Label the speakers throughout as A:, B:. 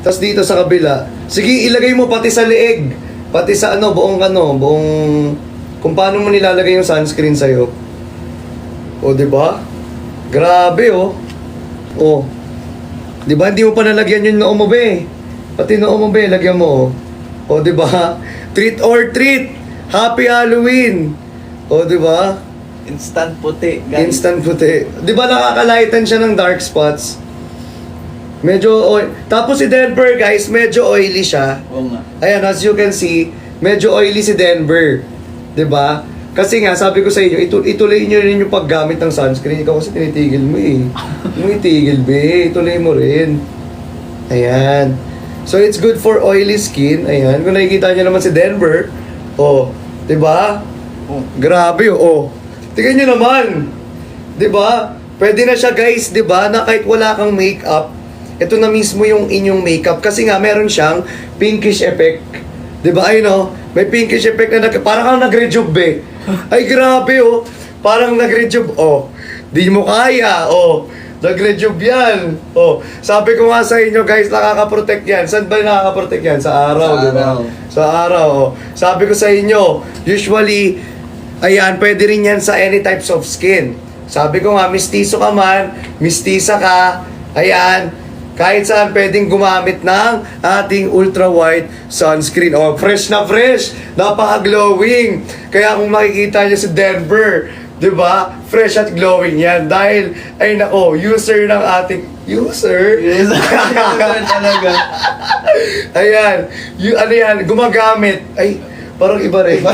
A: Tapos dito sa kabila. Sige, ilagay mo pati sa leeg. Pati sa buong kung paano mo nilalagay yung sunscreen sa'yo. O, di ba? Grabe, oh. O. Di ba, hindi mo pa nalagyan yung noo mo, be. Pati noo mo, be, lagyan mo, oh. O, di ba? Treat or treat. Happy Halloween. O, di ba?
B: Instant puti, guys.
A: Instant puti. Di ba nakakalighten siya ng dark spots? Medyo oil. Tapos si Denver, guys, medyo oily siya.
B: Oo nga.
A: Ayan, as you can see, medyo oily si Denver. 'Di ba? Kasi nga, sabi ko sa inyo, ituloy nyo rin yung paggamit ng sunscreen. Ikaw kasi tinitigil mo eh. Mo itigil, be. Ituloy mo rin. Ayan. So, it's good for oily skin. Ayan. Kung nakikita nyo naman si Denver, oh, 'di ba?
B: Oh.
A: Grabe, oh. Tingnan nyo naman. 'Di ba? Pwede na siya, guys, 'di ba? Na kahit wala kang makeup, ito na mismo yung inyong makeup kasi nga meron siyang pinkish effect. 'Di ba? Ayun, oh. May pinkish effect na parang kang nag-rejuve, eh. Ay, grabe, oh. Parang nag-rejuve, oh. Di mo kaya, oh. Nag-rejuve yan. Oh, sabi ko nga sa inyo, guys, nakaka-protect yan. Saan ba nakaka-protect yan? Sa araw, di ba? Sa araw, oh. Sabi ko sa inyo, usually, ayan, pwede rin yan sa any types of skin. Sabi ko nga, mistiso ka man, mistisa ka, ayan, kahit saan pwedeng gumamit ng ating ultra-white sunscreen. Oh, fresh na fresh! Napaka-glowing! Kaya kung makikita niyo si Denver, di ba? Fresh at glowing yan. Dahil, ay nako, user ng ating... User?
B: Yes. Talaga.
A: Ayan. Ano yan? Gumagamit. Ay, parang iba rin.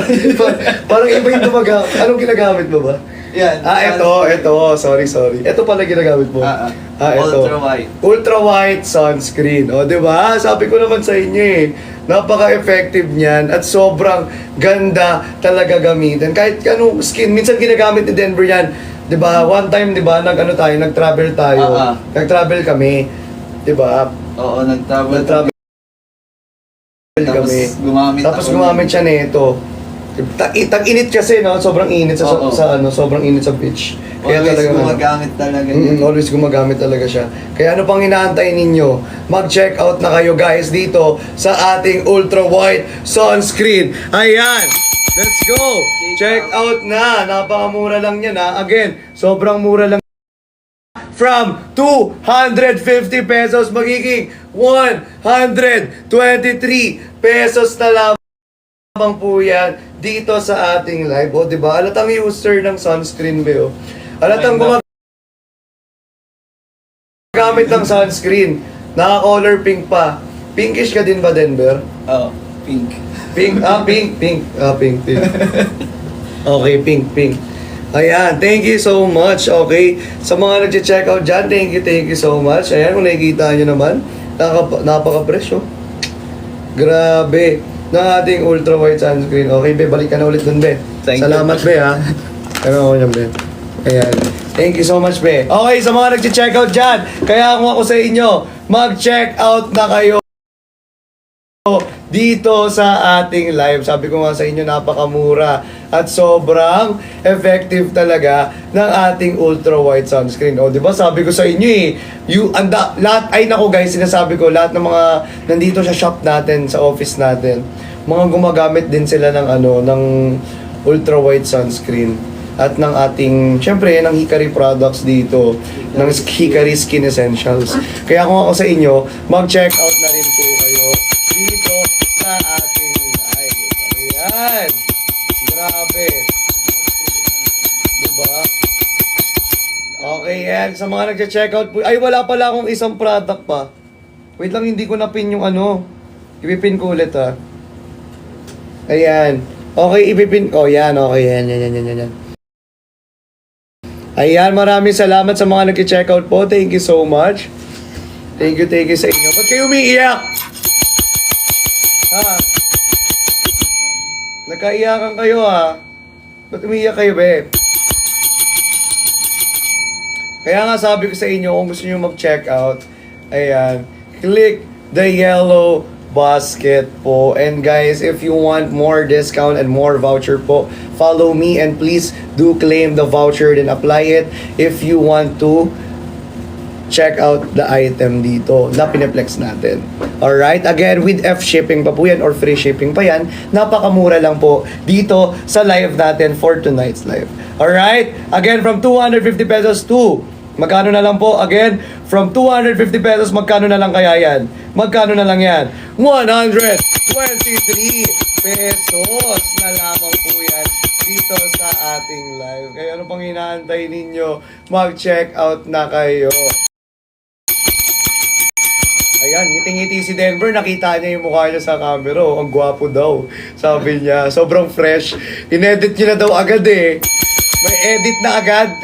A: Parang iba yung gumagamit. Anong ginagamit mo ba?
B: Yan.
A: Ito. Sorry. Ito pala ginagamit mo. Ito.
B: Ultra-white.
A: Ultra-white sunscreen. O, di ba? Sabi ko naman sa inyo eh. Napaka-effective niyan at sobrang ganda talaga gamitin. Kahit anong skin, minsan ginagamit ni Denver yan. Di ba? One time, di ba, nag-travel tayo. Nag-travel kami. Di ba?
B: Oo, nag-travel
A: Nag-travel kami. Tapos gumamit siya nito. Tag-init kasi, no? Sobrang init sa sobrang init sa beach. Kaya
B: always
A: talaga
B: gumagamit talaga.
A: always gumagamit talaga siya. Kaya ano pang inaantay ninyo? Mag-check out na kayo, guys, dito sa ating ultra white sunscreen. Ayan! Let's go! Check out na! Napakamura lang yan, ha? Again, sobrang mura lang. From 250 pesos magiging 123 pesos na lang po yan dito sa ating live. O, diba? Alatang user ng sunscreen, Beo. Alatang gumagamit ng sunscreen. Naka-color pink pa. Pinkish ka din ba, Denver?
B: Oo, pink.
A: Pink? Pink. Okay, pink. Ayan, thank you so much. Okay, sa mga nag-check out dyan, thank you so much. Ayan, kung nakikita nyo naman, napaka-presyo. Grabe. Na ating ultra white sunscreen. Okay, be, balik ka na ulit dun, be. Salamat, be, ha. Ano ako yan, be. Ayan. Thank you so much, be. Okay, sa mga nag-check out dyan, kaya kung ako sa inyo, mag-check out na kayo dito sa ating live. Sabi ko nga sa inyo, napakamura at sobrang effective talaga ng ating ultra white sunscreen. O, di ba? Sabi ko sa inyo lahat, guys, sinasabi ko, lahat ng mga nandito sa shop natin, sa office natin, mga gumagamit din sila ng ultra white sunscreen at ng ating, syempre, ng Hikari products dito, ng Hikari Skin Essentials. Kaya kung ako sa inyo, mag-check out na rin po kayo dito sa ating live. Ayan. Grabe. Diba? Okay, yan. Sa mga nag-check out po. Ay, wala pala akong isang product pa. Wait lang, hindi ko na-pin yung Ipipin ko ulit, ha. Ayan. Okay, ipipin. Oh, yan. Okay, yan. Ayan, maraming salamat sa mga nag-check out po. Thank you so much. Thank you sa inyo. Ba't kayo umiiyak? Ha? Nagkaiyakan kayo, ha? Ba't umiiyak kayo, be? Kaya nga sabi ko sa inyo, kung gusto nyo mag-check out, ayan, click the yellow basket po. And guys, if you want more discount and more voucher po, follow me and please do claim the voucher and apply it if you want to check out the item dito na pineplex natin. Alright, again, with F shipping pa po yan or free shipping pa yan, napakamura lang po dito sa live natin for tonight's live. Alright, again, from 250 pesos to, magkano na lang po? Again, from 250 pesos, magkano na lang kaya yan? Magkano na lang yan? 123 pesos na lamang po yan dito sa ating live. Kaya ano pang inaantay ninyo? Mag-check out na kayo. Ayan, ngiting-ngiti si Denver, nakita niya yung mukha niya sa camera. Oh, ang gwapo daw, sabi niya. Sobrang fresh. Inedit niya na daw agad eh. May edit na agad.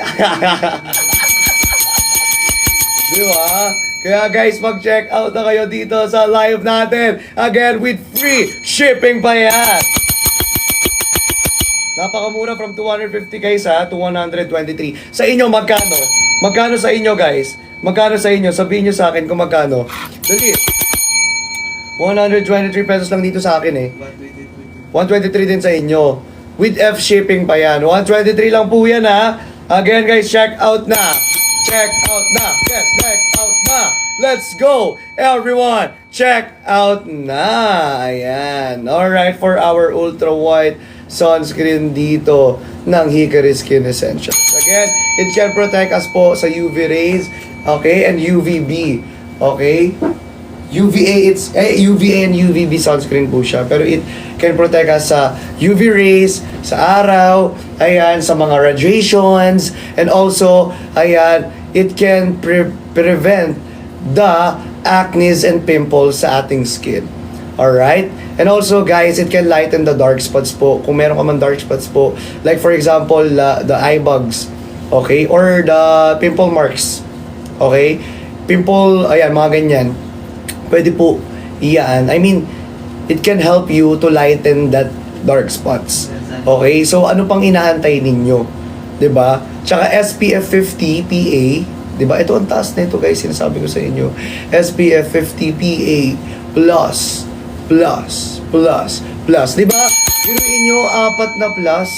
A: Di ba? Kaya guys, mag-check out na kayo dito sa live natin. Again, with free shipping pa yan. Napakamura from 250 guys ha, to 123. Sa inyo, magkano? Magkano sa inyo guys? Magkano sa inyo? Sabihin nyo sa akin kung magkano. Dali. 123 pesos lang dito sa akin eh. 123 din sa inyo. With F shipping pa yan. 123 lang po yan ha. Again guys, check out na. Check out na. Yes, check out na. Let's go. Everyone, check out na. Ayan. Alright, for our ultra white sunscreen dito ng Hickory Skin Essentials. Again, it can protect us po sa UV rays, okay, and UVB. Okay? UVA and UVB sunscreen po siya. Pero it can protect us sa UV rays, sa araw, ayan, sa mga radiations, and also, ayan, it can prevent the acne and pimples sa ating skin. Alright? And also, guys, it can lighten the dark spots po. Kung meron ka man dark spots po, like for example, the eye bugs, okay? Or the pimple marks, okay? Pimple, ayan, mga ganyan. Pwede po, iyan. I mean, it can help you to lighten that dark spots. Okay? So, ano pang inaantay ninyo? 'Di ba? Tsaka SPF 50 PA, 'di ba? Ito ang taas na ito, guys, sinasabi ko sa inyo. SPF 50 PA plus, 'di ba? Biruin nyo, 4 na plus.